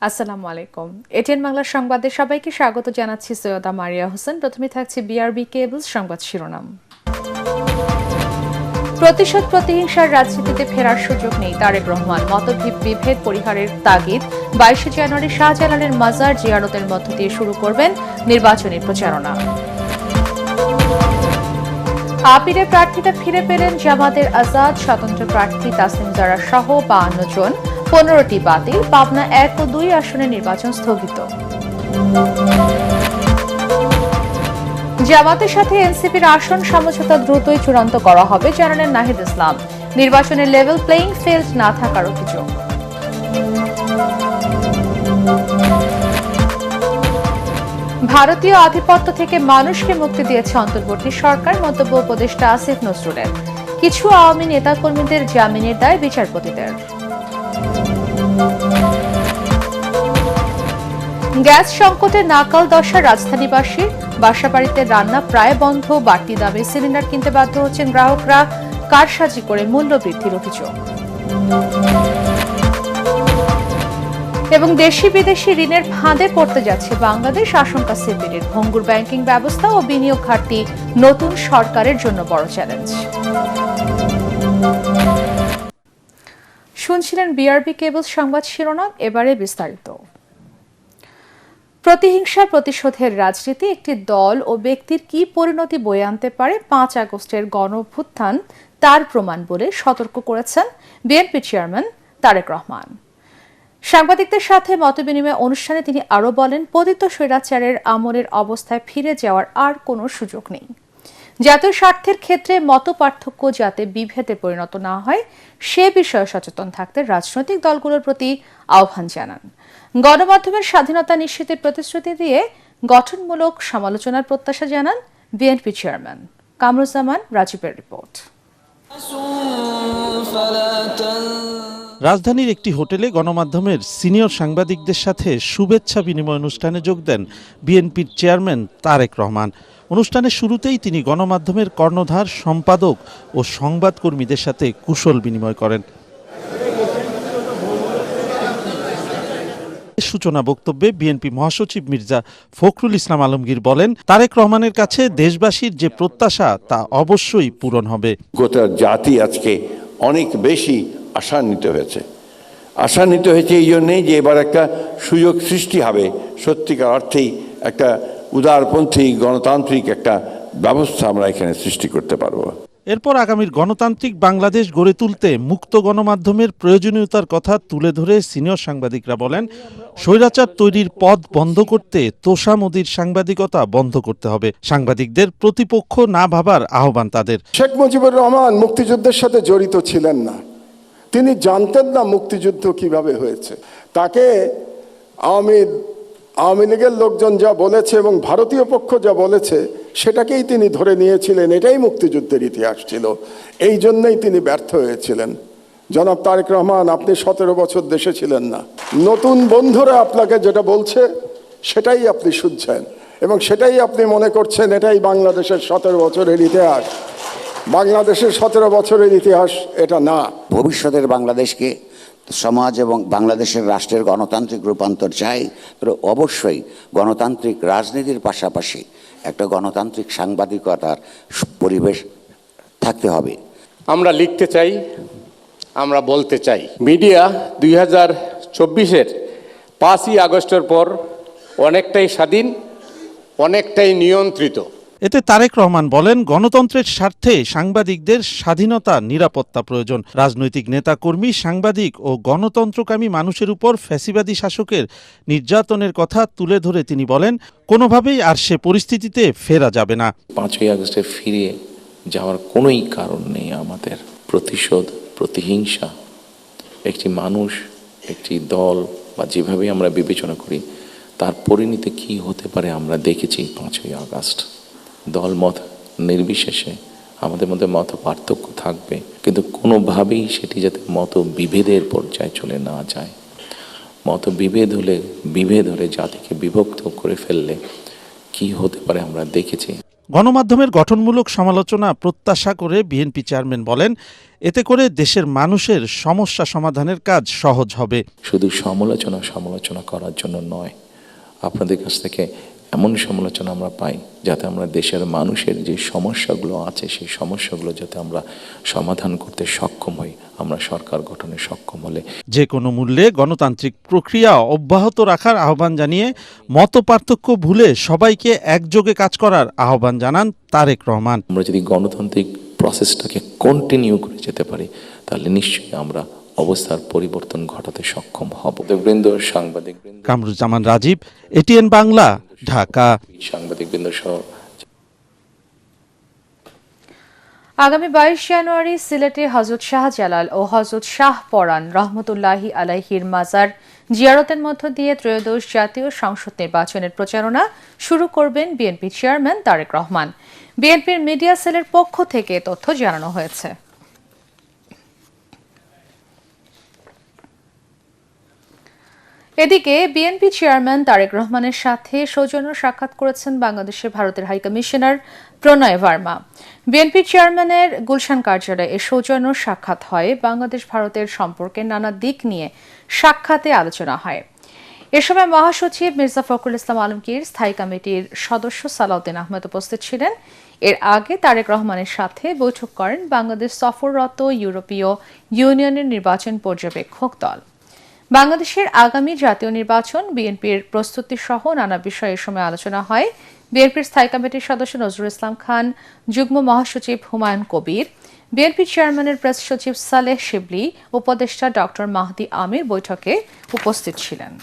আসসালামু আলাইকুম। এটিএন বাংলার সংবাদে সবাইকে স্বাগত জানাচ্ছি। সৈয়দা মারিয়া হোসেন। প্রথমে থাকছে বিআরবি কেবলস সংবাদ শিরোনাম। প্রতিশোধ প্রতিহিংসার রাজনীতিতে ফেরার সুযোগ নেই, তারেক রহমান। মতবিভেদ পরিহারের তাগিদ। 22 জানুয়ারি শাহজালালের মাজার জিয়ারতের মধ্য দিয়ে শুরু করবেন নির্বাচনী প্রচারণা। আপিলে প্রার্থীতা ফিরে পেলেন জামাতের আজাদ। স্বতন্ত্র প্রার্থী তাসনিম জারা সহ 52 জন, 15টি বাতিল। পাবনা 1 ও 2 আসনে নির্বাচন স্থগিত। জামাতের সাথে এনসিপির আসন সমঝোতা দ্রুতই চূড়ান্ত করা হবে, জানালেন নাহিদ ইসলাম। নির্বাচনে লেভেল প্লেইং ফিল্ড না থাকার অভিযোগ। ভারতীয় আধিপত্য থেকে মানুষকে মুক্তি দিয়েছে অন্তর্বর্তী সরকার, মন্তব্য উপদেষ্টা আসিফ নজরুলের। কিছু আওয়ামী নেতাকর্মীদের জামিনের দায় বিচারপতিদের। গ্যাস সংকটে নাকাল দশা রাজধানীবাসীর। বাসাবাড়িতে রান্না প্রায় বন্ধ। বাড়তি দামে সিলিন্ডার কিনতে বাধ্য হচ্ছেন গ্রাহকরা। কারসাজি করে মূল্য বৃদ্ধির অভিযোগ। এবং দেশি বিদেশি ঋণের ফাঁদে পড়তে যাচ্ছে বাংলাদেশ, আশঙ্কা সিপিডির। ভঙ্গুর ব্যাংকিং ব্যবস্থা ও বিনিয়োগ ঘাটতি নতুন সরকারের জন্য বড় চ্যালেঞ্জ। শুনছিলেন বিআরবি কেবলস সংবাদ শিরোনাম, এবারে বিস্তারিত। প্রতিহিংসা প্রতিশোধের রাজনীতি একটি দল ও ব্যক্তির কি পরিণতি বয়ে আনতে পারে 5 আগস্টের গণঅভ্যুত্থান তার প্রমাণ বলে সতর্ক করেছেন বিএনপি চেয়ারম্যান তারেক রহমান। সাংবাদিকদের সাথে মতবিনিময় অনুষ্ঠানে তিনি আরও বলেন, পতিত স্বৈরাচারের আমলের অবস্থায় ফিরে যাওয়ার আর কোনো সুযোগ নেই। জাতীয় স্বার্থের ক্ষেত্রে মতপার্থক্য যাতে বিভেদে পরিণত না হয় সে বিষয়ে সচেতন থাকতে রাজনৈতিক দলগুলোর প্রতি আহ্বান জানান। গণমাধ্যমের স্বাধীনতা নিশ্চিতের প্রতিশ্রুতি দিয়ে গঠনমূলক সমালোচনার প্রত্যাশা জানান বিএনপি চেয়ারম্যান। কামরুজ্জামান রাজীবের রিপোর্ট। রাজধানীর একটি হোটেলে গণমাধ্যমের সিনিয়র সাংবাদিকদের সাথে শুভেচ্ছা বিনিময় অনুষ্ঠানে যোগ দেন বিএনপির চেয়ারম্যান তারেক রহমান। অনুষ্ঠানের শুরুতেই তিনি গণমাধ্যমের কর্ণধার, সম্পাদক ও সংবাদকর্মীদের সাথে কুশল বিনিময় করেন। সূচনা বক্তব্যে বিএনপি মহাসচিব মির্জা ফখরুল ইসলাম আলমগীর বলেন, তারেক রহমানের কাছে দেশবাসীর যে প্রত্যাশা তা অবশ্যই পূরণ হবে। গোটা জাতি আজকে অনেক বেশি আশান্বিত হয়েছে এই জন্যেই যে এবার একটা সুযোগ সৃষ্টি হবে, সত্যিকার অর্থেই একটা উদারপন্থী গণতান্ত্রিক একটা ব্যবস্থা আমরা এখানে সৃষ্টি করতে পারবো। এরপর আগামীর গণতান্ত্রিক বাংলাদেশ গড়ে তুলতে মুক্ত গণমাধ্যমের প্রয়োজনীয়তার কথা তুলে ধরে সিনিয়র সাংবাদিকরা বলেন, স্বৈরাচার তৈরির পথ বন্ধ করতে তোষামোদির সাংবাদিকতা বন্ধ করতে হবে। সাংবাদিকদের প্রতিপক্ষ না ভাবার আহ্বান তাদের। শেখ মুজিবুর রহমান মুক্তিযুদ্ধের সাথে জড়িত ছিলেন না, তিনি জানতেন না মুক্তিযুদ্ধ কিভাবে হয়েছে। তাকে আওয়ামী লীগের লোকজন যা বলেছে এবং ভারতীয় পক্ষ যা বলেছে সেটাকেই তিনি ধরে নিয়েছিলেন, এটাই মুক্তিযুদ্ধের ইতিহাস ছিল। এই জন্যই তিনি ব্যর্থ হয়েছিলেন। জনাব তারেক রহমান, আপনি 17 বছর দেশে ছিলেন না। নতুন বন্ধুরা আপনাকে যেটা বলছে সেটাই আপনি শুনছেন এবং সেটাই আপনি মনে করছেন এটাই বাংলাদেশের 17 বছরের ইতিহাস। বাংলাদেশের 17 বছরের ইতিহাস এটা না। ভবিষ্যতের বাংলাদেশকে সমাজ এবং বাংলাদেশের রাষ্ট্রের গণতান্ত্রিক রূপান্তর চাই, তো অবশ্যই গণতান্ত্রিক রাজনীতির পাশাপাশি একটা গণতান্ত্রিক সাংবাদিকতার পরিবেশ থাকতে হবে। আমরা লিখতে চাই, আমরা বলতে চাই। মিডিয়া 2024-এর 5ই আগস্টের পর অনেকটাই স্বাধীন, অনেকটাই নিয়ন্ত্রিত। এতে তারেক রহমান বলেন, গণতন্ত্রের স্বার্থে সাংবাদিকদের স্বাধীনতা, নিরাপত্তা প্রয়োজন। রাজনৈতিক নেতাকর্মী, সাংবাদিক ও গণতন্ত্রকামী মানুষের উপর ফ্যাসিবাদী শাসকের নির্যাতনের কথা তুলে ধরে তিনি বলেন, কোনোভাবেই আর সে পরিস্থিতিতে ফেরা যাবে না। 5ই আগস্টে ফিরে যাওয়ার কোনোই কারণ নেই আমাদের। প্রতিশোধ, প্রতিহিংসা, একটি মানুষ, একটি দল বা যেভাবে আমরা বিবেচনা করি তার পরিণতি কি হতে পারে আমরা দেখেছি 5ই আগস্ট। দল মত নির্বিশেষে আমাদের মধ্যে মত পার্থক্য থাকবে, কিন্তু কোনোভাবেই সেটি যাতে মত বিভেদের পর্যায়ে চলে না যায়। মত বিভেদ হলে জাতিকে বিভক্ত করে ফেললে কি হতে পারে আমরা দেখেছি। গণমাধ্যমের গঠনমূলক সমালোচনা প্রত্যাশা করে বিএনপি চেয়ারম্যান বলেন, এতে করে দেশের মানুষের সমস্যা সমাধানের কাজ সহজ হবে। শুধু সমালোচনা করার জন্য নয়, আপনাদের কাছ থেকে এমন সমালোচনা আমরা পাই যাতে আমরা দেশের মানুষের যে সমস্যাগুলো আছে সেই সমস্যাগুলো যাতে আমরা সমাধান করতে সক্ষম হই, আমরা সরকার গঠনে সক্ষম হলে যে কোনো মূল্যে গণতান্ত্রিক প্রক্রিয়া অব্যাহত রাখার আহ্বান জানিয়ে মতপার্থক্য ভুলে সবাইকে একযোগে কাজ করার আহ্বান জানান তারেক রহমান। আমরা যদি গণতান্ত্রিক প্রসেসটাকে কন্টিনিউ করে যেতে পারি তাহলে নিশ্চয়ই আমরা অবস্থার পরিবর্তন ঘটাতে সক্ষম হব। সাংবাদিকবৃন্দ কামরুজ্জামান রাজীব, এটিএন বাংলা, ঢাকা। সাংবাদিকবৃন্দ সহ আগামী 22 জানুয়ারি সিলেটে হযরত শাহজালাল ও হযরত শাহ পরান রহমতুল্লাহি আলাইহির মাজার জিয়ারতের মধ্য দিয়ে ত্রয়োদশ জাতীয় সংসদ নির্বাচনের প্রচারণা শুরু করবেন বিএনপি চেয়ারম্যান তারেক রহমান। বিএনপির মিডিয়া সেলের পক্ষ থেকে তথ্য জানানো হয়েছে। এদিকে বিএনপি চেয়ারম্যান তারেক রহমানের সাথে সৌজন্য সাক্ষাৎ করেছেন বাংলাদেশে ভারতের হাইকমিশনার প্রণয় ভার্মা। বিএনপি চেয়ারম্যানের গুলশান কার্যালয়ে এ সৌজন্য সাক্ষাৎ হয়। বাংলাদেশ ভারতের সম্পর্কের নানা দিক নিয়ে সাক্ষাতে আলোচনা হয়। এ সময় মহাসচিব মির্জা ফখরুল ইসলাম আলমগীর, স্থায়ী কমিটির সদস্য সালাউদ্দিন আহমেদ উপস্থিত ছিলেন। এর আগে তারেক রহমানের সাথে বৈঠক করেন বাংলাদেশ সফররত ইউরোপীয় ইউনিয়নের নির্বাচন পর্যবেক্ষক দল। বাংলাদেশের আগামী জাতীয় নির্বাচন, বিএনপির প্রস্তুতি সহ নানা বিষয়ে এ সময় আলোচনা হয়। বিএনপির স্থায়ী কমিটির সদস্য নজরুল ইসলাম খান, যুগ্ম মহাসচিব হুমায়ুন কবির, বিএনপি চেয়ারম্যানের প্রেস সচিব সালেহ শিবলি, উপদেষ্টা ডক্টর মাহদি আমির বৈঠকে উপস্থিত ছিলেন।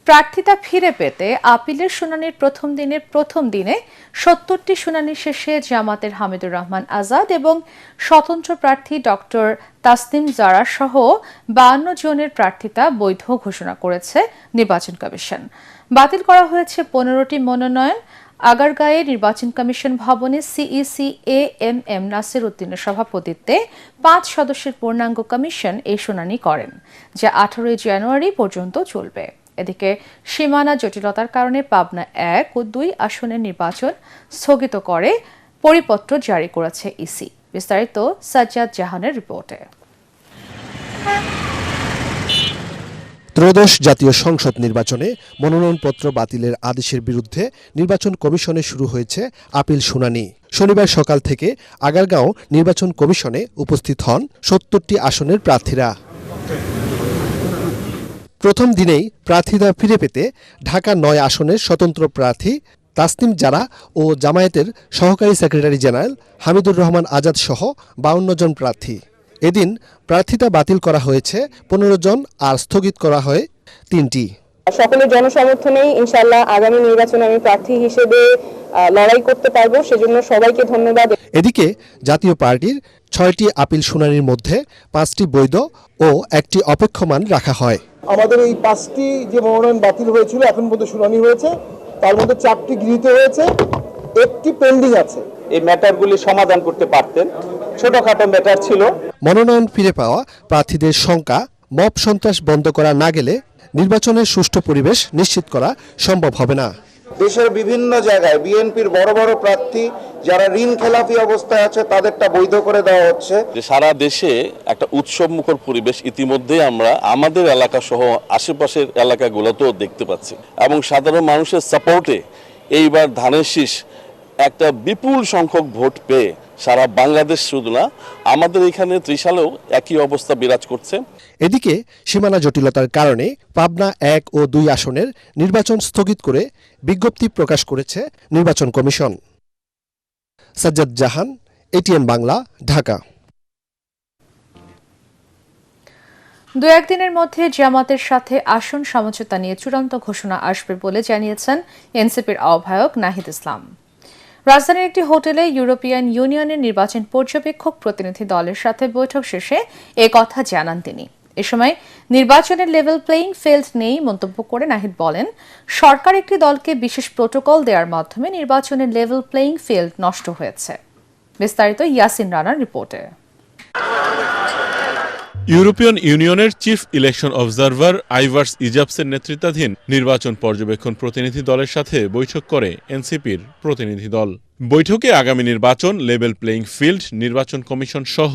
প্রার্থিতা ফিরে পেতে আপিলের শুনানির প্রথম দিনে ৭০টি শুনানি শেষে জামাতের হামিদুর রহমান আজাদ এবং স্বতন্ত্র প্রার্থী ডক্টর তাসনিম জারা সহ ৫২ জনের প্রার্থিতা বৈধ ঘোষণা করেছে নির্বাচন কমিশন। বাতিল করা হয়েছে ১৫টি মনোনয়ন। আগারগাঁয়ে নির্বাচন কমিশন ভবনে সিইসি এএমএম নাসির উদ্দিনের সভাপতিত্বে ৫ সদস্যের পূর্ণাঙ্গ কমিশন এই শুনানি করেন, যা ১৮ জানুয়ারি পর্যন্ত চলবে। এদিকে সীমানা জটিলতার কারণে পাবনা ১ ও ২ আসনের নির্বাচন স্থগিত করে পরিপত্র জারি করেছে ইসি। বিস্তারিত সাজ্জাদ জাহানের রিপোর্টে। ত্রয়োদশ জাতীয় সংসদ নির্বাচনে মনোনয়নপত্র বাতিলের আদেশের বিরুদ্ধে নির্বাচন কমিশনে শুরু হয়েছে আপিল শুনানি। শনিবার সকাল থেকে আগারগাঁও নির্বাচন কমিশনে উপস্থিত হন ৭০টি আসনের প্রার্থীরা। প্রথম দিনেই প্রার্থিতা ফিরে পেতে ঢাকা ৯ আসনের স্বতন্ত্র প্রার্থী তাসনিম জারা ও জামায়াতের সহকারী সেক্রেটারি জেনারেল হামিদুর রহমান আজাদ সহ ৫২ জন প্রার্থী। এদিন প্রার্থিতা বাতিল করা হয়েছে ১৫ জন আর স্থগিত করা হয় ৩টি। সকলের জনসমর্থনেই ইনশাআল্লাহ আগামী নির্বাচনে আমি প্রার্থী হিসেবে লড়াই করতে পারবো, সেজন্য সবাইকে ধন্যবাদ। এদিকে জাতীয় পার্টির ৬টি আপিল শুনানির মধ্যে 5টি বৈধ ও 1টি অপেক্ষমান রাখা হয়। আমাদের এই 5টি যে মনোনয়ন বাতিল হয়েছিল এখন পর্যন্ত শুনানি হয়েছে, তার মধ্যে 4টি গৃহীত হয়েছে, 1টি পেন্ডিং আছে। এই ম্যাটারগুলি সমাধান করতে পারতেন, ছোটখাটো ম্যাটার ছিল। মনোনয়ন ফিরে পাওয়া প্রার্থীদের শঙ্কা, মব সন্ত্রাস বন্ধ করা না গেলে নির্বাচনের সুষ্ঠু পরিবেশ নিশ্চিত করা সম্ভব হবে না। দেশের বিভিন্ন জায়গায় বিএনপির বড় বড় প্রার্থী যারা ঋণ খেলাপি অবস্থায় আছে তাদেরটা বৈধ করে দেওয়া হচ্ছে। সারা দেশে একটা উৎসব মুখর পরিবেশ ইতিমধ্যে আমরা আমাদের এলাকা সহ আশেপাশের এলাকাগুলোতেও দেখতে পাচ্ছি এবং সাধারণ মানুষের সাপোর্টে এইবার ধানের শীষ একটা বিপুল সংখ্যক ভোট পেয়ে সারা বাংলাদেশ শুধু না আমাদের এখানে ত্রিশালেও একই অবস্থা বিরাজ করছে। এদিকে সীমানা জটিলতার কারণে পাবনা ১ ও ২ আসনের নির্বাচন স্থগিত করে বিজ্ঞপ্তি প্রকাশ করেছে নির্বাচন কমিশন। সাজ্জাদ জাহান, এটিএন বাংলা, ঢাকা। ২-১ দিনের মধ্যে জামাতের সাথে আসন সমঝোতা নিয়ে চূড়ান্ত ঘোষণা আসবে বলে জানিয়েছেন এনসিপির আহ্বায়ক নাহিদ ইসলাম। রাজধানীর একটি হোটেলে ইউরোপিয়ান ইউনিয়নের নির্বাচন পর্যবেক্ষক প্রতিনিধি দলের সাথে বৈঠক শেষে এ কথা জানান তিনি। এ সময় নির্বাচনের লেভেল প্লেইং ফিল্ড নেই মন্তব্য করে নাহিদ বলেন, সরকার একটি দলকে বিশেষ প্রোটোকল দেওয়ার মাধ্যমে নির্বাচনের লেভেল প্লেইং ফিল্ড নষ্ট হয়েছে। বিস্তারিত ইয়াসিন রানার রিপোর্টে। ইউরোপিয়ান ইউনিয়নের চিফ ইলেকশন অবজারভার আইভার্স ইজাবসের নেতৃত্বাধীন নির্বাচন পর্যবেক্ষণ প্রতিনিধি দলের সাথে বৈঠক করে এনসিপির প্রতিনিধি দল। বৈঠকে আগামী নির্বাচন, লেভেল প্লেইং ফিল্ড, নির্বাচন কমিশন সহ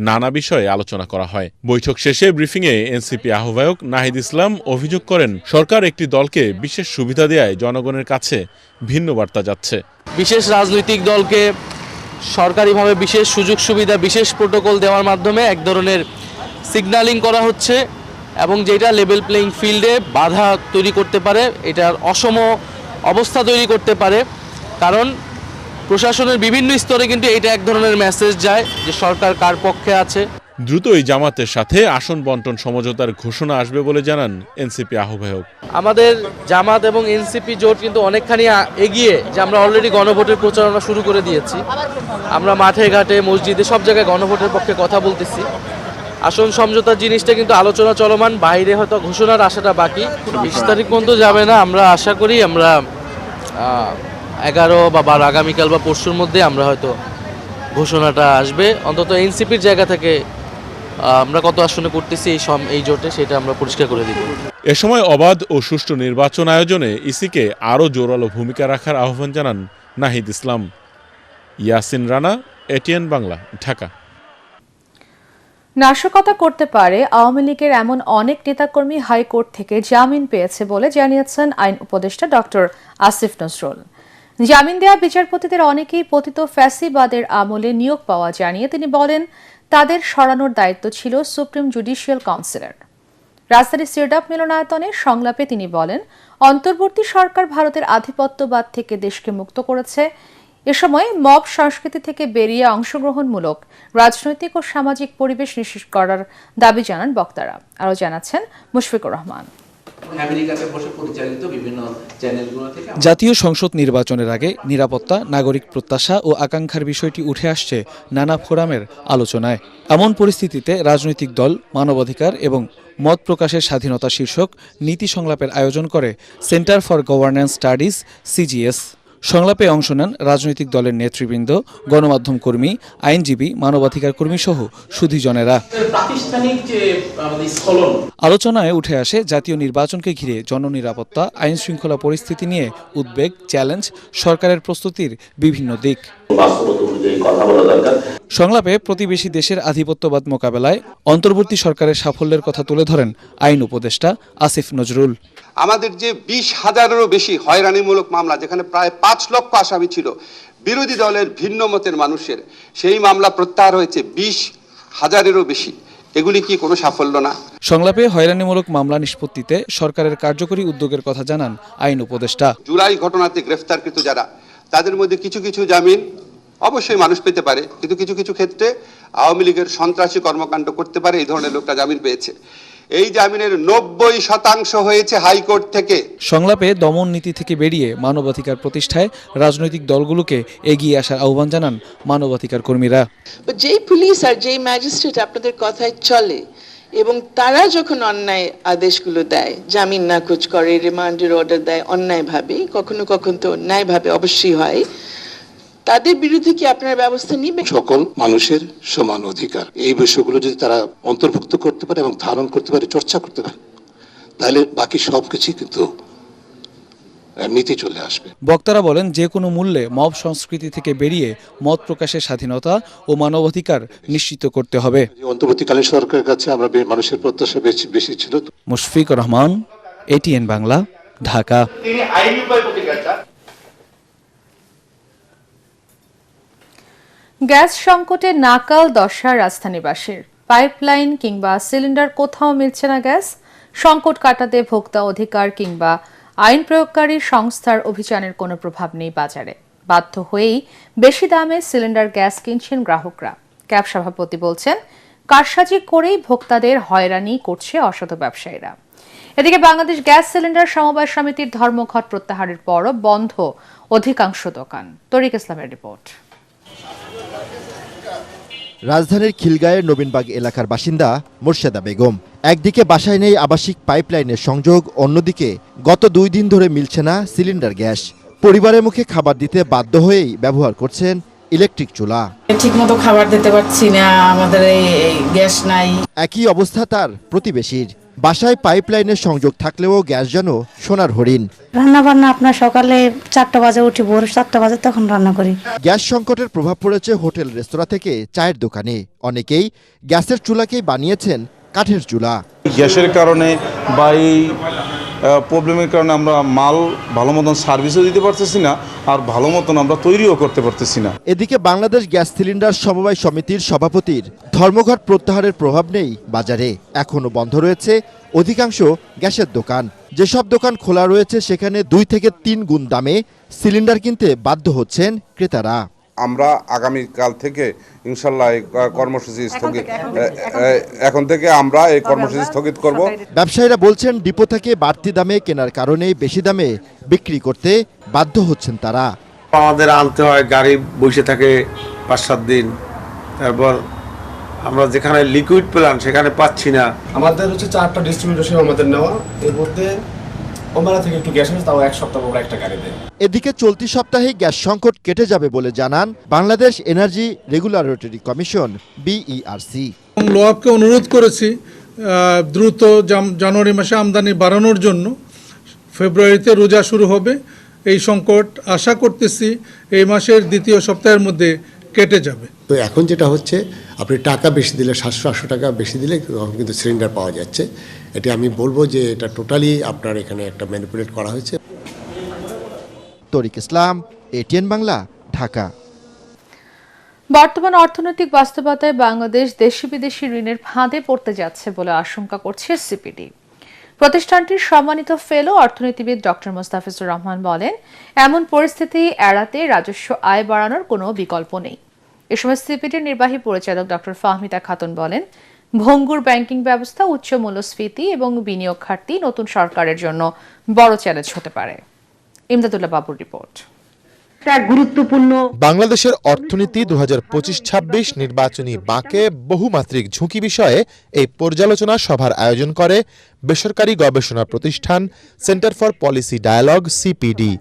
নানা বিষয়ে আলোচনা করা হয়। বৈঠক শেষে ব্রিফিংয়ে এনসিপি আহ্বায়ক নাহিদ ইসলাম অভিযোগ করেন, সরকার একটি দলকে বিশেষ সুবিধা দেওয়ায় জনগণের কাছে ভিন্ন বার্তা যাচ্ছে। বিশেষ রাজনৈতিক দলকে সরকারিভাবে বিশেষ সুযোগ সুবিধা, বিশেষ প্রোটোকল দেওয়ার মাধ্যমে এক ধরনের সিগন্যালিং করা হচ্ছে এবং যেটা লেভেল প্লেইং ফিল্ডে বাধা তৈরি করতে পারে, এটার অসম অবস্থা তৈরি করতে পারে। কারণ প্রশাসনের বিভিন্ন স্তরে কিন্তু এটা এক ধরনের মেসেজ যায় যে সরকার কার পক্ষে আছে। দ্রুতই জামাতের সাথে আসন বন্টন সমঝোতার ঘোষণা আসবে বলে জানান এনসিপি আহ্বায়ক। আমাদের জামাত এবং এনসিপি জোট কিন্তু অনেকখানি এগিয়ে, যে আমরা অলরেডি গণভোটের প্রচারণা শুরু করে দিয়েছি। আমরা মাঠে ঘাটে, মসজিদে সব জায়গায় গণভোটের পক্ষে কথা বলতেছি। আসন সমঝোতার জিনিসটা কিন্তু আলোচনা চলমান, বাইরে হয়তো ঘোষণার আশাটা বাকি। 20 তারিখ পর্যন্ত যাবে না, আমরা আশা করি আমরা 11 বা 12 আগামীকাল বা পরশুর মধ্যে আমরা হয়তো ঘোষণাটা আসবে। অন্তত এনসিপির জায়গা থেকে আমরা কত আসনে করতেছি এই জোটে, সেটা আমরা পরিষ্কার করে দিব। এ সময় অবাধ ও সুষ্ঠু নির্বাচন আয়োজনে ইসিকে আরও জোরালো ভূমিকা রাখার আহ্বান জানান নাহিদ ইসলাম। ইয়াসিন রানা, এটিএন বাংলা, ঢাকা। নাশকতা করতে পারে আওয়ামী লীগের এমন অনেক নেতাকর্মী হাইকোর্ট থেকে জামিন পেয়েছে বলে জানিয়েছেন আইন উপদেষ্টা ডক্টর আসিফ নজরুল। জামিন দেওয়া বিচারপতিদের অনেকেই পতিত ফ্যাসিবাদের আমলে নিয়োগ পাওয়া জানিয়ে তিনি বলেন, তাদের সরানোর দায়িত্ব ছিল সুপ্রিম জুডিশিয়াল কাউন্সিলের। রাজধানীর সিরডাপ মিলনায়তনে সংলাপে তিনি বলেন, অন্তর্বর্তী সরকার ভারতের আধিপত্যবাদ থেকে দেশকে মুক্ত করেছে। এ সময় মব সংস্কৃতি থেকে বেরিয়ে অংশগ্রহণমূলক রাজনৈতিক ও সামাজিক পরিবেশ নিশ্চিত করার দাবি জানান বক্তারা। আরও জানাচ্ছেন মুশফিকুর রহমান। জাতীয় সংসদ নির্বাচনের আগে নিরাপত্তা, নাগরিক প্রত্যাশা ও আকাঙ্ক্ষার বিষয়টি উঠে আসছে নানা ফোরামের আলোচনায়। এমন পরিস্থিতিতে রাজনৈতিক দল, মানবাধিকার এবং মত প্রকাশের স্বাধীনতা শীর্ষক নীতি সংলাপের আয়োজন করে centre for governance studies, CGS. সংলাপে অংশ নেন রাজনৈতিক দলের নেতৃবৃন্দ, গণমাধ্যম কর্মী, আইনজীবী, মানবাধিকার কর্মী সহ সুধীজনেরা। আলোচনায় উঠে আসে জাতীয় নির্বাচনকে ঘিরে জননিরাপত্তা, আইন শৃঙ্খলা পরিস্থিতি নিয়ে উদ্বেগ, চ্যালেঞ্জ, সরকারের প্রস্তুতির বিভিন্ন দিক। সংলাপে প্রতিবেশী দেশের আধিপত্যবাদ মোকাবেলায় অন্তর্বর্তী সরকারের সাফল্যের কথা তুলে ধরেন আইন উপদেষ্টা আসিফ নজরুল। আমাদের যে 20,000-এরও বেশি হয়রানিমূলক মামলা, যেখানে প্রায় 5 লক্ষ আসামি ছিল বিরোধী দলের ভিন্ন মতের মানুষের, সেই মামলা প্রত্যাহার হয়েছে 20,000-এরও বেশি। এগুলি কি কোনো সাফল্য না? সংলাপে হয়রানিমূলক মামলা নিষ্পত্তিতে সরকারের কার্যকরী উদ্যোগের কথা জানান আইন উপদেষ্টা। জুলাই ঘটনাতে গ্রেফতারকৃত যারা, তাদের মধ্যে কিছু কিছু জামিন অবশ্যই মানুষ পেতে পারে, কিন্তু কিছু কিছু ক্ষেত্রে আওয়ামী লীগের সন্ত্রাসী কর্মকাণ্ড করতে পারে এই ধরনের লোকটা জামিন পেয়েছে। এই জামিনের 90% হয়েছে হাইকোর্ট থেকে। সংলাপে দমন নীতি থেকে বেরিয়ে মানবাধিকার প্রতিষ্ঠায় রাজনৈতিক দলগুলোকে এগিয়ে আসার আহ্বান জানান মানবাধিকার কর্মীরা। যেই পুলিশ আর যেই ম্যাজিস্ট্রেট আপনাদের কথায় চলে এবং তারা যখন অন্যায় আদেশগুলো দেয়, জামিন নাকচ করে, রিমান্ডের অর্ডার দেয় অন্যায়ভাবে, কখনো কখনো তো অন্যায়ভাবে অবশ্যই হয়, তাদের বিরুদ্ধে কি আপনারা ব্যবস্থা নেবেন? সকল মানুষের সমান অধিকার, এই বিষয়গুলো যদি তারা অন্তর্ভুক্ত করতে পারে এবং ধারণ করতে পারে, চর্চা করতে পারে, তাহলে বাকি সবকিছু কিন্তু নীতি চলে আসবে। বক্তারা বলেন, যে কোনো মূল্যে মব সংস্কৃতি থেকে বেরিয়ে মত প্রকাশের স্বাধীনতা ও মানবাধিকার নিশ্চিত করতে হবে। অন্তর্বর্তীকালীন সরকারের কাছে আমরা মানুষের প্রত্যাশা বেশি ছিল। মুশফিকুর রহমান, এটিএন বাংলা, ঢাকা। গ্যাস সংকটে নাকাল দশা রাজধানীবাসীর। পাইপলাইন কিংবা সিলিন্ডার কোথাও মিলছে না গ্যাস। সংকট কাটাতে ভোক্তা অধিকার কিংবা আইন প্রয়োগকারী সংস্থার অভিযানের কোনো প্রভাব নেই বাজারে। বাধ্য হয়েই বেশি দামে সিলিন্ডার গ্যাস কিনছেন গ্রাহকরা। ক্যাব সভাপতি বলছেন, কারসাজি করেই ভোক্তাদের হয়রানি করছে অসাধু ব্যবসায়ীরা। এদিকে বাংলাদেশ গ্যাস সিলিন্ডার সমবায় সমিতির ধর্মঘট প্রত্যাহারের পরও বন্ধ অধিকাংশ দোকান। তরিক ইসলামের রিপোর্ট। রাজধানীর খিলগাঁয়ের নবীনবাগ এলাকার বাসিন্দা মোর্শেদা বেগম। একদিকে বাসায় নেই আবাসিক পাইপলাইনের সংযোগ, অন্যদিকে গত 2 দিন ধরে মিলছে না সিলিন্ডার গ্যাস। পরিবারের মুখে খাবার দিতে বাধ্য হয়েই ব্যবহার করছেন ইলেকট্রিক চুলা। ঠিকমতো খাবার দিতে পারছি না, আমাদের এই গ্যাস নাই। একই অবস্থা তার প্রতিবেশীর। বাসায় পাইপলাইনের সংযোগ থাকলেও গ্যাস যেন সোনার হরিণ। রান্না বান্না আপনার সকালে 4টা বাজে উঠি, ভোর 7টা বাজে তখন রান্না করি। গ্যাস সংকটের প্রভাব পড়েছে হোটেল রেস্তোরাঁ থেকে চায়ের দোকানে। অনেকেই গ্যাসের চুলাকেই বানিয়েছেন কাঠের চুলা। গ্যাসের কারণে বা এই প্রবলেমের কারণে আমরা মাল ভালো মতন সার্ভিসও দিতে পারতেছি না, আর ভালো মতন আমরা তৈরিও করতে পারতেছি না। এদিকে বাংলাদেশ গ্যাস সিলিন্ডার সমবায় সমিতির সভাপতির ধর্মঘট প্রত্যাহারের প্রভাব নেই বাজারে। এখনও বন্ধ রয়েছে অধিকাংশ গ্যাসের দোকান। যেসব দোকান খোলা রয়েছে সেখানে 2 থেকে 3 গুণ দামে সিলিন্ডার কিনতে বাধ্য হচ্ছেন ক্রেতারা। আমরা আগামীকাল থেকে ইনশাল্লাহ এই কর্মসূচি স্থগিত, এখন থেকে আমরা এই কর্মসূচি স্থগিত করব। ব্যবসায়ীরা বলছেন ডিপো থেকে বাড়তি দামে কেনার কারণে বেশি দামে বিক্রি করতে বাধ্য হচ্ছেন তারা। আমাদের আনতে হয়, গাড়ি বসে থাকে 5-7 দিন, তারপর আমরা যেখানে লিকুইড প্ল্যান সেখানে পাচ্ছি না। আমাদের হচ্ছে 4টা ডিস্ট্রিবিউটর আমাদের নেওয়া, এর মধ্যে ওমারা থেকে একটু গ্যাস আছে, তাও 1 সপ্তাহ পর একটা গাড়ি দেয়। এদিকে চলতি সপ্তাহে গ্যাস সংকট কেটে যাবে বলে জানান Bangladesh energy regulatory commission BERC। লোয়াবকে অনুরোধ করেছি দ্রুত জানুয়ারি মাসে আমদানি বাড়ানোর জন্য। ফেব্রুয়ারিতে রোজা শুরু হবে, এই সংকট আশা করতেছি এই মাসের 2য় সপ্তাহের মধ্যে কেটে যাবে। তো এখন যেটা হচ্ছে, আপনি টাকা বেশি দিলে 700-800 টাকা বেশি দিলে কিন্তু সিলিন্ডার পাওয়া যাচ্ছে। এটি আমি বলবো যে এটা টোটালি আপনার এখানে একটা ম্যানিপুলেট করা হয়েছে। তরিক ইসলাম, ATN বাংলা, ঢাকা। বর্তমান অর্থনৈতিক বাস্তবতায় বাংলাদেশ দেশি বিদেশি ঋণের ফাঁদে পড়তে যাচ্ছে বলে আশঙ্কা করছে সিপিডি। প্রতিষ্ঠানটির সম্মানিত ফেলো অর্থনীতিবিদ ডক্টর মোস্তাফিজুর রহমান বলেন, এমন পরিস্থিতি এড়াতে রাজস্ব আয় বাড়ানোর কোনো বিকল্প নেই। এ সময় সিপিডির নির্বাহী পরিচালক ডক্টর ফাহমিদা খাতুন বলেন, ভঙ্গুর ব্যাংকিং ব্যবস্থা, উচ্চ মূল্যস্ফীতি এবং বিনিয়োগ ঘাটতি নতুন সরকারের জন্য বড় চ্যালেঞ্জ হতে পারে। ইমদাদুল্লাহ বাবুর রিপোর্ট। গুরুত্বপূর্ণ বাংলাদেশের অর্থনীতি 2025-26 নির্বাচনী বাঁকে বহুমাত্রিক ঝুঁকি বিষয়ে এই পর্যালোচনা সভার আয়োজন করে বেসরকারি গবেষণা প্রতিষ্ঠান Centre for Policy Dialogue CPD.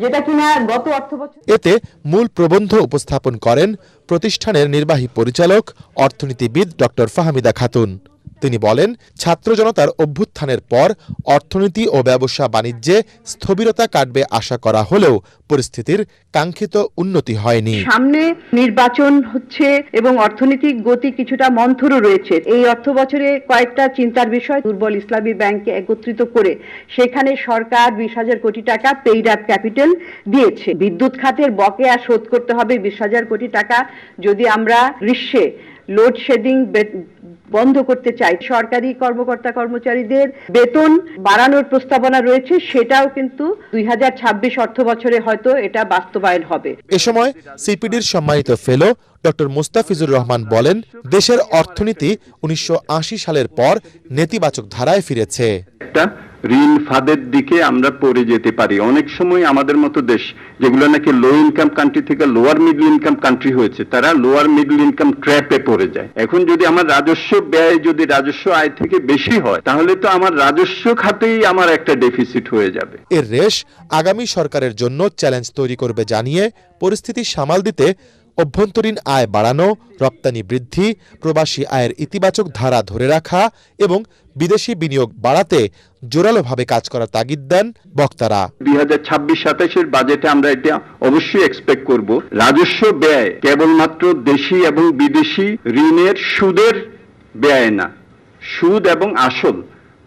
যেটা কিনা গত অর্থবছর এতে মূল প্রবন্ধ উপস্থাপন করেন প্রতিষ্ঠানের নির্বাহী পরিচালক অর্থনীতিবিদ ডক্টর ফাহমিদা খাতুন। তিনি বলেন, ছাত্র জনতার অভ্যুত্থানের পর অর্থনীতি ও ব্যবসা বাণিজ্যে স্থবিরতা কাটবে আশা করা হলেও পরিস্থিতির কাঙ্ক্ষিত উন্নতি হয়নি। সামনে নির্বাচন হচ্ছে এবং অর্থনৈতিক গতি কিছুটা মন্থর রয়েছে। এই অর্থ বছরে কয়েকটা চিন্তার বিষয়, দুর্বল ইসলামী ব্যাংককে একত্রিত করে সেখানে সরকার 20,000 কোটি টাকা পেইড আপ ক্যাপিটাল দিয়েছে। বিদ্যুৎ খাতের বকেয়া শোধ করতে হবে 20,000 কোটি টাকা। যদি আমরা গ্রীষ্মে লোডশেডিং বন্ধ করতে চাই, সরকারি কর্মকর্তা কর্মচারীদের বেতন বাড়ানোর প্রস্তাবনা রয়েছে, সেটাও কিন্তু 2026 অর্থ বছরে হয়তো এটা বাস্তবায়ন হবে। এ সময় সিপিডির সম্মানিত ফেলো ডক্টর মোস্তাফিজুর রহমান বলেন, দেশের অর্থনীতি 1980 সালের পর নেতিবাচক ধারায় ফিরেছে। একটা ঋণ ফাঁদের দিকে আমরা পড়ে যেতে পারি। অনেক সময় আমাদের মতো দেশ যেগুলো নাকি লো ইনকাম কান্ট্রি থেকে লোয়ার মিডল ইনকাম কান্ট্রি হয়েছে, তারা লোয়ার মিডল ইনকাম ট্র্যাপে পড়ে যায়। এখন যদি আমার রাজস্ব ব্যয় যদি রাজস্ব আয় থেকে বেশি হয়, তাহলে তো আমার রাজস্ব খাতেই আমার একটা ডেফিসিট হয়ে যাবে। এর রেশ আগামী সরকারের জন্য চ্যালেঞ্জ তৈরি করবে জানিয়ে পরিস্থিতি সামাল দিতে অভ্যন্তরীণ আয় বাড়ানো, রপ্তানি বৃদ্ধি, প্রবাসী আয়ের ইতিবাচক ধারা ধরে রাখা এবং বিদেশি বিনিয়োগ বাড়াতে জোরালোভাবে কাজ করার তাগিদ দেন বক্তারা। 2026-27 বাজেটে আমরা এটা অবশ্যই এক্সপেক্ট করব। রাজস্ব ব্যয় কেবলমাত্র দেশি এবং বিদেশি ঋণের সুদের ব্যয় না, সুদ এবং আসল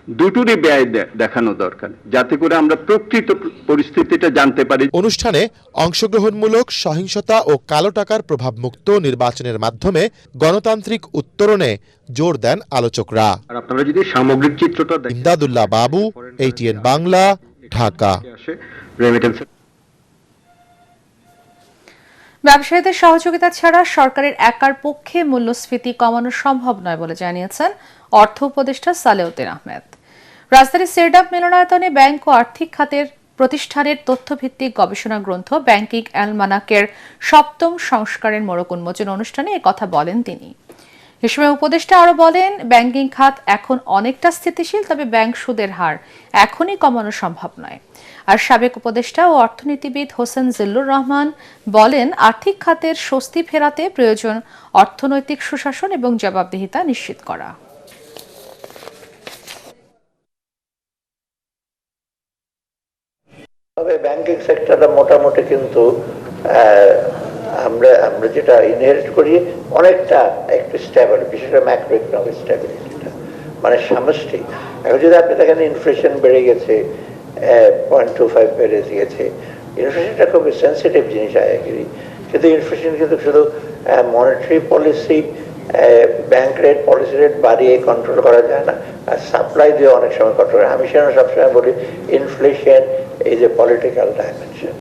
দুটোরই ব্যয় দেখানো দরকার, যাতে করে আমরা প্রকৃত পরিস্থিতিটা জানতে পারি। অনুষ্ঠানে অংশগ্রহণমূলক সহিংসতা ও কালো টাকার প্রভাবমুক্ত নির্বাচনের মাধ্যমে গণতান্ত্রিক উত্তরণে জোর দেন আলোচকরা। আপনারা যদি সামগ্রিক চিত্রটা দেখেন। ইমদাদুল্লাহ বাবু, ATN বাংলা, ঢাকা। ব্যবসায়ীদের সহযোগিতা ছাড়া সরকারের একার পক্ষে মূল্যস্ফীতি কমানো সম্ভব নয় বলে জানিয়েছেন অর্থ উপদেষ্টা সালেউদ্দিন আহমেদ। রাজধানীর সেরডাপ মিলনায়তনে ব্যাংক ও আর্থিক খাতের প্রতিষ্ঠানের তথ্যভিত্তিক গবেষণা গ্রন্থ ব্যাংকিং অ্যালমানাকের 7ম সংস্করণের মোড়ক উন্মোচন অনুষ্ঠানে একথা বলেন তিনি। এ সময় উপদেষ্টা আরো বলেন, ব্যাংকিং খাত এখন অনেকটা স্থিতিশীল, তবে ব্যাংক সুদের হার এখনই কমানো সম্ভব নয়। আর সাবেক উপদেষ্টা ও অর্থনীতিবিদ হোসেন জিল্লুর রহমান বলেন, আর্থিক খাতের স্বস্তি ফেরাতে প্রয়োজন অর্থনৈতিক সুশাসন এবং জবাবদিহিতা নিশ্চিত করা। তবে ব্যাংকিং সেক্টরটা মোটামুটি কিন্তু আমরা যেটা ইনহেরিট করি অনেকটা একটু স্টেবল, বিশেষ করে ম্যাক্রো ইকোনমিক স্টেবিলিটিটা, মানে সমষ্টি। এখন যদি আপনি দেখেন ইনফ্লেশন বেড়ে গেছে, 0.25 বেড়ে গেছে, ইনফ্লেশনটা খুবই সেন্সিটিভ জিনিস আগে, কিন্তু ইনফ্লেশন কিন্তু শুধু monetary policy, bank rate, policy rate বাড়িয়ে কন্ট্রোল করা যায় না, আর সাপ্লাই দিয়ে অনেক সময় কন্ট্রোল করা। আমি সেটা সবসময় বলি inflation is a political dimension.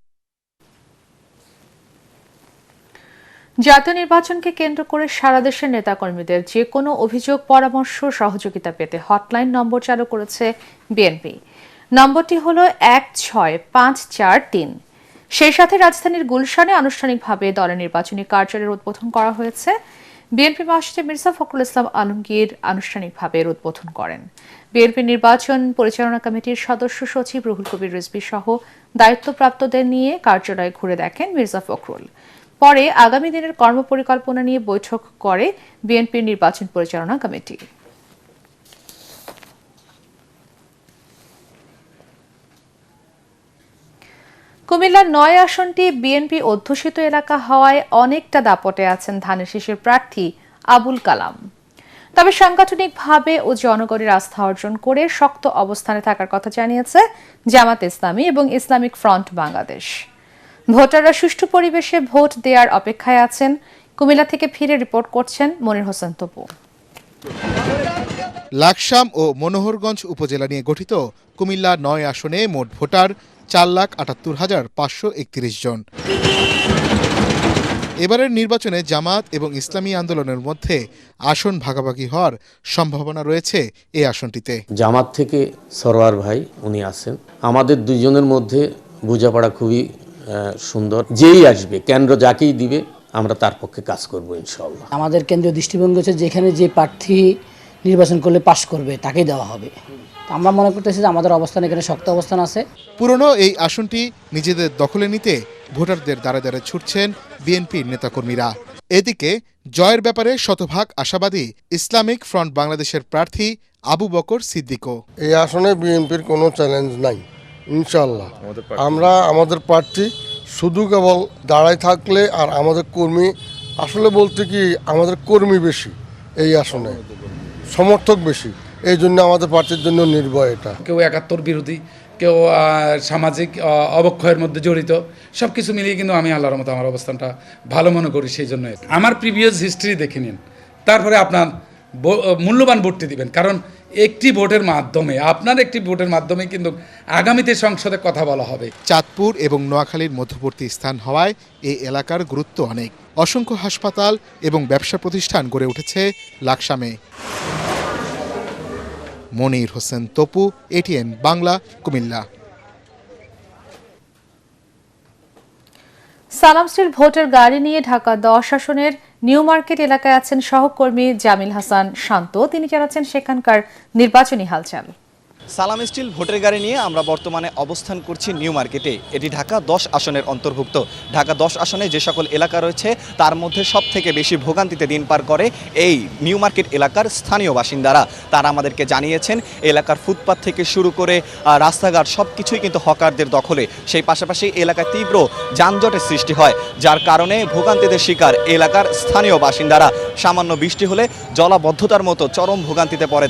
জাতীয় নির্বাচনকে কেন্দ্র করে সারা দেশের নেতাকর্মীদের যে কোনো অভিযোগ, পরামর্শ, সহযোগিতা পেতে হটলাইন নম্বর চালু করেছে বিএনপি। নম্বরটি হল 16543। সেই সাথে রাজধানীর গুলশানে আনুষ্ঠানিকভাবে দলের নির্বাচনী কার্যালয়ের উদ্বোধন করা হয়েছে। বিএনপি মহাসচিব মির্জা ফখরুল ইসলাম আলমগীর আনুষ্ঠানিকভাবে এর উদ্বোধন করেন। বিএনপি নির্বাচন পরিচালনা কমিটির সদস্য সচিব রুহুল কবির রিজভী সহ দায়িত্বপ্রাপ্তদের নিয়ে কার্যালয়ে ঘুরে দেখেন মির্জা ফখরুল। পরে আগামী দিনের কর্মপরিকল্পনা নিয়ে বৈঠক করে বিএনপির নির্বাচন পরিচালনা কমিটি। কুমিল্লার ৯ আসনটি বিএনপি অধ্যুষিত এলাকা হওয়ায় অনেকটা দাপটে আছেন ধানের শীষের প্রার্থী আবুল কালাম। তবে সাংগঠনিকভাবে ও জনগণের আস্থা অর্জন করে শক্ত অবস্থানে থাকার কথা জানিয়েছে জামাত ইসলামী এবং ইসলামিক ফ্রন্ট বাংলাদেশ। ভোটাররা সুষ্ঠু পরিবেশে ভোট দেওয়ার অপেক্ষায় আছেন। কুমিল্লা থেকে ফিরে রিপোর্ট করছেন মনির হোসেন তপু। লাকসাম ও মনোহরগঞ্জ উপজেলা নিয়ে গঠিত কুমিল্লা ৯ আসনে মোট ভোটার 4,78,531 জন। এবারের নির্বাচনে জামাত এবং ইসলামী আন্দোলনের মধ্যে আসন ভাগাভাগি হওয়ার সম্ভাবনা রয়েছে এই আসনটিতে। জামাত থেকে সরওয়ার ভাই উনি আছেন, আমাদের দুইজনের মধ্যে বোঝাপড়া খুবই সুন্দর। যেই আসবে, কেন্দ্র যাকেই দিবে আমরা তার পক্ষে কাজ করব ইনশাআল্লাহ। আমাদের কেন্দ্রীয় দৃষ্টিভঙ্গি হচ্ছে যেখানে যে প্রার্থী নির্বাচন করলে পাশ করবে তাকেই দেওয়া হবে। আমরা মনে করতেছি যে আমাদের অবস্থান এখানে শক্ত অবস্থান আছে। পুরনো এই আসনটি নিজেদের দখলে নিতে ভোটারদের দ্বারে দ্বারে ছুটছেন বিএনপির নেতাকর্মীরা। এদিকে জয়ের ব্যাপারে শতভাগ আশাবাদী ইসলামিক ফ্রন্ট বাংলাদেশের প্রার্থী আবু বকর সিদ্দিকও। এই আসনে বিএনপির কোনো চ্যালেঞ্জ নাই ইনশাআল্লাহ। আমরা আমাদের প্রার্থী শুধু কেবল দাঁড়ায় থাকলে, আর আমাদের কর্মী আসলে বলতে কি আমাদের কর্মী বেশি, এই আসনে সমর্থক বেশি, এই জন্য আমাদের প্রার্থীর জন্য নির্ভয়। এটা কেউ ৭১ বিরোধী, কেউ সামাজিক অবক্ষয়ের মধ্যে জড়িত, সব কিছু মিলিয়ে কিন্তু আমি আল্লাহর মতো আমার অবস্থানটা ভালো মনে করি। সেই জন্য আমার প্রিভিয়াস হিস্ট্রি দেখে নিন, তারপরে আপনার মূল্যবান ভোটটি দিবেন। কারণ একটি ভোটের মাধ্যমে, আপনার একটি ভোটের মাধ্যমে কিন্তু আগামীতে সংসদে কথা বলা হবে। চাঁদপুর এবং নোয়াখালীর মধ্যবর্তী স্থান হওয়ায় এই এলাকার গুরুত্ব অনেক। অসংখ্য হাসপাতাল এবং ব্যবসা প্রতিষ্ঠান গড়ে উঠেছে লাকসামে। মনির হোসেন তপু, এটিএন বাংলা, কুমিল্লা। সালাম স্টিল ভোটের গাড়ি নিয়ে ঢাকা ১০ আসনের নিউ মার্কেট এলাকায় আছেন সহকর্মী জামিল হাসান শান্ত। তিনি জানাচ্ছেন সেখানকার নির্বাচনী হালচাল। সালাম স্টিল ভোটের গাড়ি নিয়ে আমরা বর্তমানে অবস্থান করছি নিউ মার্কেটে। এটি ঢাকা ১০ আসনের অন্তর্ভুক্ত। ঢাকা ১০ আসনে যে সকল এলাকা রয়েছে তার মধ্যে সব থেকে বেশি ভোগান্তিতে দিন পার করে এই নিউ মার্কেট এলাকার স্থানীয় বাসিন্দারা। তারা আমাদেরকে জানিয়েছেন এলাকার ফুটপাত থেকে শুরু করে রাস্তাঘাট সব কিছুই কিন্তু হকারদের দখলে। সেই পাশাপাশি এলাকায় তীব্র যানজটের সৃষ্টি হয়, যার কারণে ভোগান্তিদের শিকার এলাকার স্থানীয় বাসিন্দারা। সামান্য বৃষ্টি হলে জলাবদ্ধতার মতো চরম ভোগান্তিতে পড়ে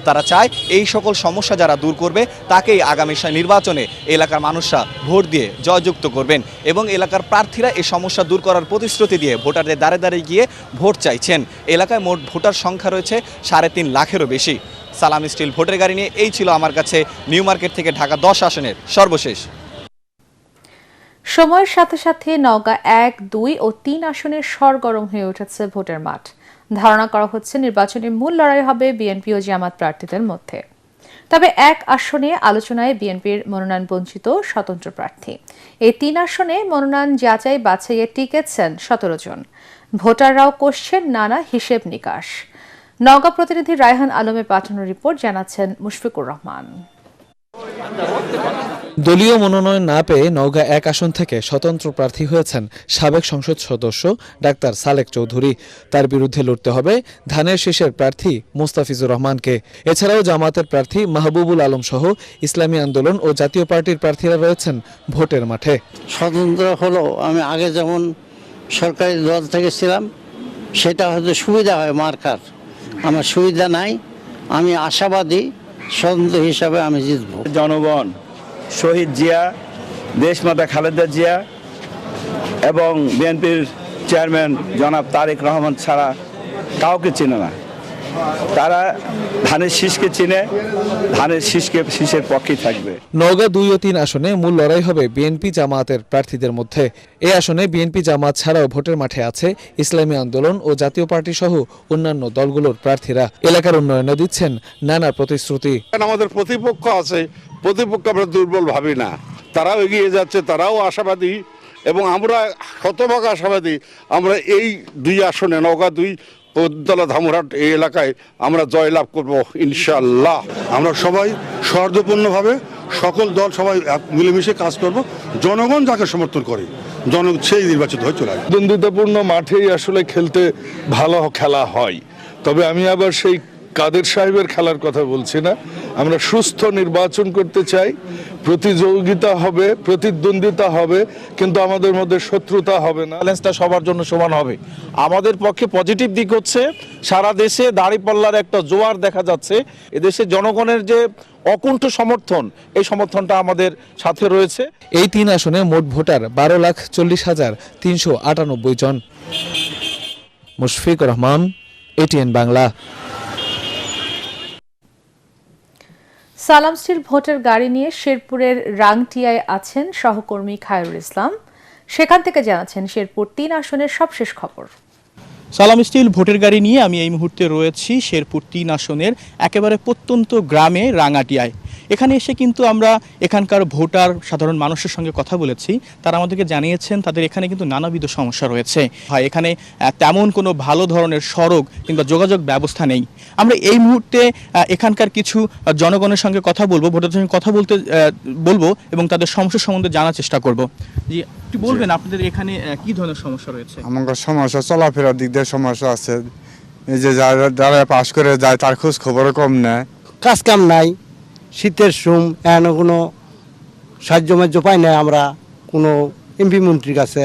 তারা চায় এই সকল সমস্যা যারা দূর করবে তাকেই আগামী নির্বাচনে এলাকার মানুষরা ভোট দিয়ে জয়যুক্ত করবেন এবং এলাকার প্রার্থীরা এই সমস্যা দূর করার প্রতিশ্রুতি দিয়ে ভোটারদের দ্বারে দ্বারে গিয়ে ভোট চাইছেন। এলাকায় মোট ভোটার সংখ্যা রয়েছে ৩.৫ লাখেরও বেশি। সালাম স্টিল ভোটের গাড়ি নিয়ে এই ছিল আমার কাছে নিউ মার্কেট থেকে ঢাকা ১০ আসনের সর্বশেষ। সময়ের সাথে সাথে নওগাঁ ১, ২ ও ৩ আসনের সরগরম হয়ে উঠেছে ভোটের মাঠ। ধারণা করা হচ্ছে নির্বাচনে মূল লড়াই হবে বিএনপি ও জামাত প্রার্থীদের মধ্যে। তবে ১ আসনে আলোচনায় বিএনপির মনোনয়ন বঞ্চিত স্বতন্ত্র প্রার্থী। এই ৩ আসনে মনোনয়ন যাচাই বাছাইয়ে টিকেছেন ১৭ জন। ভোটাররাও করছেন নানা হিসেব নিকাশ। নওগাঁ প্রতিনিধি রায়হান আলমের পাঠানো রিপোর্ট, জানাচ্ছেন মুশফিকুর রহমান। দলীয় মনোনয়ন না পেয়ে নওগাঁ ১ আসন থেকে স্বতন্ত্র প্রার্থী হয়েছেন সাবেক সংসদ সদস্য ডাক্তার সালেক চৌধুরী। তার বিরুদ্ধে লড়তে হবে ধানের শীষের প্রার্থী মোস্তাফিজুর রহমানকে। এছাড়াও জামাতের প্রার্থী মাহবুবুল আলম সহ ইসলামী আন্দোলন ও জাতীয় পার্টির প্রার্থীরা রয়েছেন ভোটের মাঠে। স্বতন্ত্র হলো আমি আগে যেমন সরকারি দল থেকে ছিলাম, সেটা হয়তো সুবিধা হয় মার্কার, আমার সুবিধা নাই। আমি আশাবাদী স্বতন্ত্র হিসাবে আমি জিতব। জনগণ শহীদ জিয়া, দেশমাতা খালেদা জিয়া এবং বিএনপির চেয়ারম্যান জনাব তারেক রহমান ছাড়া কাউকে চেনে না। তারা ধানের শীষকে চিনে, ধানের শীষের পক্ষেই থাকবে। নওগাঁ ২ ও ৩ আসনে মূল লড়াই হবে বিএনপি জামায়াতের প্রার্থীদের মধ্যে। এই আসনে বিএনপি জামাত ছাড়াও ভোটের মাঠে আছে ইসলামী আন্দোলন ও জাতীয় পার্টি সহ অন্যান্য দলগুলোর প্রার্থীরা। এলাকার উন্নয়নে দিচ্ছেন নানা প্রতিশ্রুতি। আমাদের প্রতিপক্ষ আছে, প্রতিপক্ষ আমরা দুর্বল ভাবি না, তারাও এগিয়ে যাচ্ছে, তারাও আশাবাদী এবং আমরা শতভাগ আশাবাদী। আমরা এই ২ আসনে নওগাঁ ২ পদ্মতলা ধামুরহাট এই এলাকায় আমরা জয়লাভ করব ইনশাআল্লাহ। আমরা সবাই সৌহার্দ্যপূর্ণভাবে সকল দল সবাই মিলেমিশে কাজ করব। জনগণ যাকে সমর্থন করে জনগণ সেই নির্বাচিত হয়ে চলে আসবে। দ্বন্দ্বিতাপূর্ণ মাঠেই আসলে খেলতে ভালো খেলা হয়। তবে আমি আবার সেই কাদের সাহেবের খেলার কথা বলছি না। আমরা সুস্থ নির্বাচন করতে চাই, প্রতিযোগিতা হবে, প্রতিদ্বন্দ্বিতা হবে, কিন্তু আমাদের মধ্যে শত্রুতা হবে না। ব্যালেন্সটা সবার জন্য সমান হবে। আমাদের পক্ষে পজিটিভ দিক হচ্ছে সারা দেশে দাঁড়িপাল্লার একটা জোয়ার দেখা যাচ্ছে। এদেশে জনগণের যে অকুণ্ঠ সমর্থন, এই সমর্থনটা আমাদের সাথে রয়েছে। এই ৩ আসনে মোট ভোটার ১২,৪০,৩৯৮ জন। মুশফিকুর রহমান, এটিএন বাংলা। সালাম স্টিল ভোটের গাড়ি নিয়ে শেরপুরের রাংটিয়ায় আছেন সহকর্মী খায়রুল ইসলাম। সেখান থেকে জানাচ্ছেন শেরপুর ৩ আসনের সবশেষ খবর। সালাম স্টিল ভোটের গাড়ি নিয়ে আমি এই মুহূর্তে রয়েছি শেরপুর ৩ আসনের একেবারে প্রত্যন্ত গ্রামে রাঙাটিয়ায়। এখানে এসে কিন্তু আমরা এখানকার ভোটার সাধারণ মানুষের সঙ্গে কথা বলেছি। তারা আমাদেরকে জানিয়েছেন তাদের এখানে কিন্তু নানাবিধ সমস্যা রয়েছে। হয় এখানে তেমন কোনো ভালো ধরনের সড়ক কিংবা যোগাযোগ ব্যবস্থা নেই। আমরা এই মুহূর্তে এখানকার কিছু জনগণের সঙ্গে কথা বলবো, ভোটারদের সঙ্গে কথা বলবো এবং তাদের সমস্যা সম্বন্ধে জানার চেষ্টা করব। জি, একটু বলবেন আপনাদের এখানে কি ধরনের সমস্যা রয়েছে? আমার সমস্যা চলাফেরার দিক দিয়ে সমস্যা আছে। এই যে যারা পাশ করে যায় তার খোঁজ খবরও কম নেয়, কাজ কাম নাই, শীতের সুম এখনো কোনো সাহায্য মাহ্য পাই না আমরা কোনো এমপি মন্ত্রীর কাছে।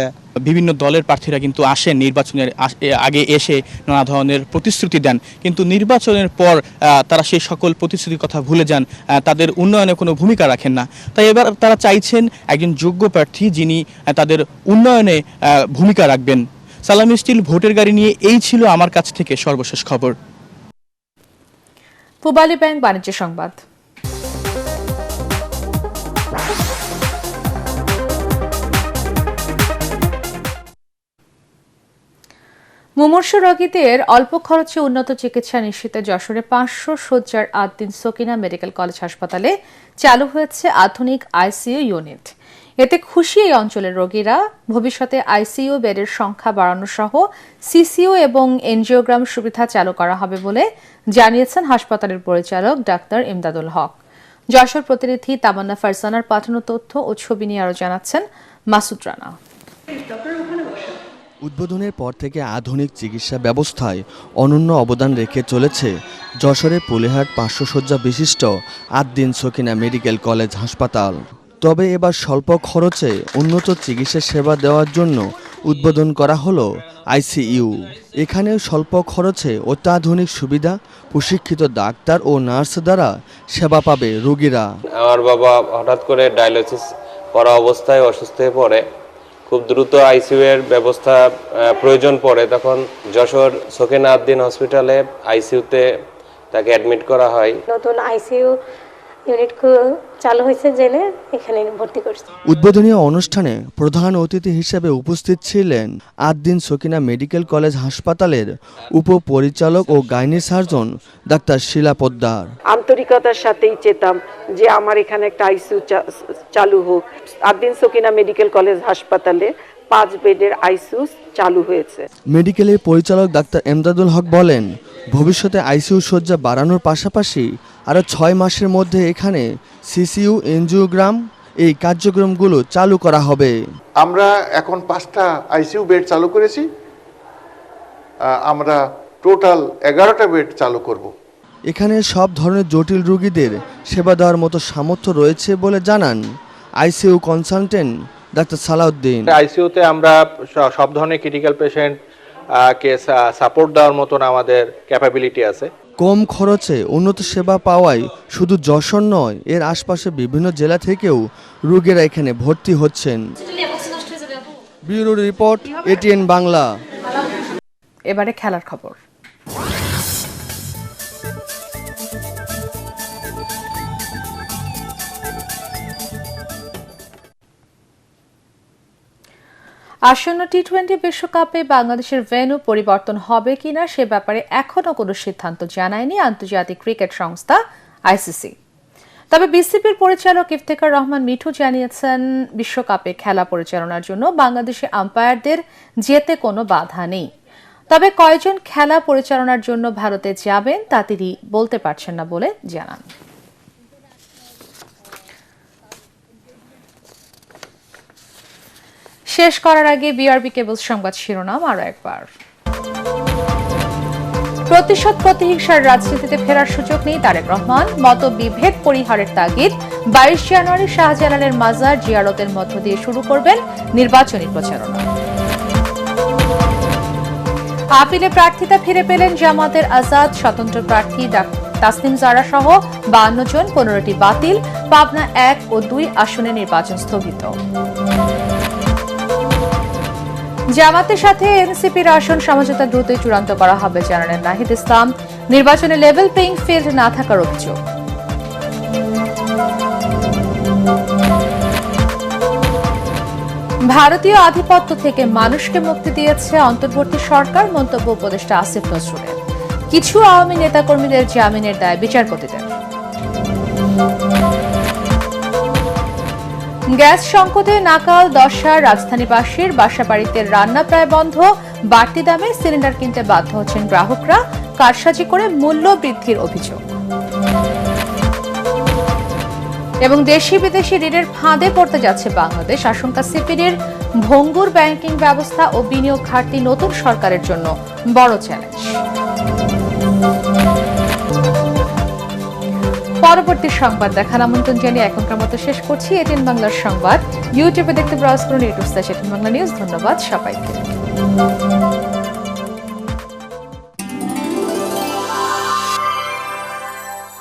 বিভিন্ন দলের প্রার্থীরা কিন্তু আসেন নির্বাচনের আগে এসে নানা ধরনের প্রতিশ্রুতি দেন, কিন্তু নির্বাচনের পর তারা সেই সকল প্রতিশ্রুতির কথা ভুলে যান, তাদের উন্নয়নে কোনো ভূমিকা রাখেন না। তাই এবার তারা চাইছেন একজন যোগ্য প্রার্থী যিনি তাদের উন্নয়নে ভূমিকা রাখবেন। সালাম স্টিল ভোটের গাড়ি নিয়ে এই ছিল আমার কাছ থেকে সর্বশেষ খবর। পূবালী ব্যাংক বাণিজ্য সংবাদ। মুমূর্ষু রোগীদের অল্প খরচে উন্নত চিকিৎসা নিশ্চিতে যশোরে 500 শয্যার আদ্দিন সকিনা মেডিকেল কলেজ হাসপাতালে চালু হয়েছে আধুনিক আইসিইউ ইউনিট। এতে খুশি এই অঞ্চলের রোগীরা। ভবিষ্যতে আইসিইউ বেডের সংখ্যা বাড়ানো সহ সিসিইউ এবং এনজিওগ্রাম সুবিধা চালু করা হবে বলে জানিয়েছেন হাসপাতালের পরিচালক ডাক্তার ইমদাদুল হক। যশোর প্রতিনিধি তামান্না ফারজানার পাঠানো তথ্য ও ছবি নিয়ে আরো জানাচ্ছেন মাসুদ রানা। উদ্বোধনের পর থেকে আধুনিক চিকিৎসা ব্যবস্থায় অনন্য অবদান রেখে চলেছে যশোরের পুলেহাট 500 শয্যা বিশিষ্ট আদ্দিন সকিনা মেডিকেল কলেজ হাসপাতাল। তবে এবার স্বল্প খরচে উন্নত চিকিৎসা সেবা দেওয়ার জন্য উদ্বোধন করা হলো আইসিইউ। এখানে স্বল্প খরচে অত্যাধুনিক সুবিধা, প্রশিক্ষিত ডাক্তার ও নার্স দ্বারা সেবা পাবে রোগীরা। আমার বাবা হঠাৎ করে ডায়ালিসিস করা অবস্থায় অসুস্থ হয়ে পড়ে, খুব দ্রুত আইসিইউ এর ব্যবস্থা প্রয়োজন পড়ে। তখন যশোর সকিনা আদ্দিন হসপিটালে আইসিইউতে তাকে অ্যাডমিট করা হয়। নতুন আইসিইউ ইউনিট চালু হয়েছে জেনে এখানে ভর্তি করছে। উদ্বোধনী অনুষ্ঠানে প্রধান অতিথি হিসেবে উপস্থিত ছিলেন আদ্দিন সকিনা মেডিকেল কলেজ হাসপাতালের উপপরিচালক ও গাইনি সার্জন ডাক্তার শিলা পোদ্দার। আন্তরিকতার সাথেই চেতাম যে আমার এখানে একটা আইসিইউ চালু হোক। আদ্দিন সকিনা মেডিকেল কলেজ হাসপাতালে 5 বেডের আইসিইউ চালু হয়েছে। মেডিকেলের পরিচালক ডাক্তার ইমদাদুল হক বলেন, ভবিষ্যতে আইসিইউ শয্যা বাড়ানোর পাশাপাশি আরও 6 মাসের মধ্যে এখানে সিসিইউ এনজিওগ্রাম এই কার্যক্রমগুলো চালু করা হবে। আমরা এখন 5টা আইসিইউ বেড চালু করেছি, আমরা টোটাল 11টা বেড চালু করব। এখানে সব ধরনের জটিল রোগীদের সেবা দেওয়ার মতো সামর্থ্য রয়েছে বলে জানান আইসিইউ কনসালটেন্ট ডাক্তার সালাউদ্দিন। আইসিইউতে আমরা সব ধরনের ক্রিটিক্যাল পেশেন্ট কে সাপোর্ট দেওয়ার মতন আমাদের ক্যাপাবিলিটি আছে। কম খরচে উন্নত সেবা পাওয়ায় শুধু যশোর নয়, এর আশপাশে বিভিন্ন জেলা থেকেও রোগীরা এখানে ভর্তি হচ্ছেন। Bureau report, ATN Bangla. এবারে খেলার খবর। আসন্ন টি-20 বিশ্বকাপে বাংলাদেশের ভেন্যু পরিবর্তন হবে কিনা সে ব্যাপারে এখনো কোনো সিদ্ধান্ত জানায়নি আন্তর্জাতিক ক্রিকেট সংস্থা আইসিসি। তবে বিসিবির পরিচালক ইফতেখার রহমান মিঠু জানিয়েছেন, বিশ্বকাপে খেলা পরিচালনার জন্য বাংলাদেশি আম্পায়ারদের যেতে কোনো বাধা নেই। তবে কয়জন খেলা পরিচালনার জন্য ভারতে যাবেন তা তিনি বলতে পারছেন না বলে জানান। শেষ করার আগে বিআরবি কেবলস সংবাদ শিরোনাম আরো একবার। প্রতিশোধ প্রতিহিংসার রাজনীতিতে ফেরার সুযোগ নেই তারেক রহমান, মতবিভেদ পরিহারের তাগিদ। 22 জানুয়ারি শাহজালালের মাজার জিয়ারতের মধ্য দিয়ে শুরু করবেন নির্বাচনী প্রচারণা। আপিলে প্রার্থিতা ফিরে পেলেন জামাতের আজাদ, স্বতন্ত্র প্রার্থী তাসনিম জারা সহ 52 জন, 15টি বাতিল। পাবনা 1 ও 2 আসনে নির্বাচন স্থগিত। জামাতের সাথে এনসিপির আসন সমঝোতা দ্রুতই চূড়ান্ত করা হবে জানালেন নাহিদ ইসলাম। নির্বাচনে লেভেল প্লেইং ফিল্ড না থাকার অভিযোগ। ভারতীয় আধিপত্য থেকে মানুষকে মুক্তি দিয়েছে অন্তর্বর্তী সরকার, মন্তব্য উপদেষ্টা আসিফ নজরুলের। কিছু আওয়ামী নেতাকর্মীদের জামিনের দায় বিচারপতিদের। গ্যাস সংকটে নাকাল দশা রাজধানীবাসীর, বাসাবাড়িতে রান্না প্রায় বন্ধ। বাড়তি দামে সিলিন্ডার কিনতে বাধ্য হচ্ছেন গ্রাহকরা, কারসাজি করে মূল্য বৃদ্ধির অভিযোগ। এবং দেশি বিদেশি ঋণের ফাঁদে পড়তে যাচ্ছে বাংলাদেশ, আশঙ্কা সিপিডির। ভঙ্গুর ব্যাংকিং ব্যবস্থা ও বিনিয়োগ ঘাটতি নতুন সরকারের জন্য বড় চ্যালেঞ্জ। পরবর্তী সংবাদ দেখার আমন্ত্রণ জানিয়ে এখনকার মতো শেষ করছি এটিএন বাংলার সংবাদ। ইউটিউবে দেখতে ব্রাউজ করুন ইউটিউব/এটিএন বাংলা নিউজ। ধন্যবাদ সবাইকে।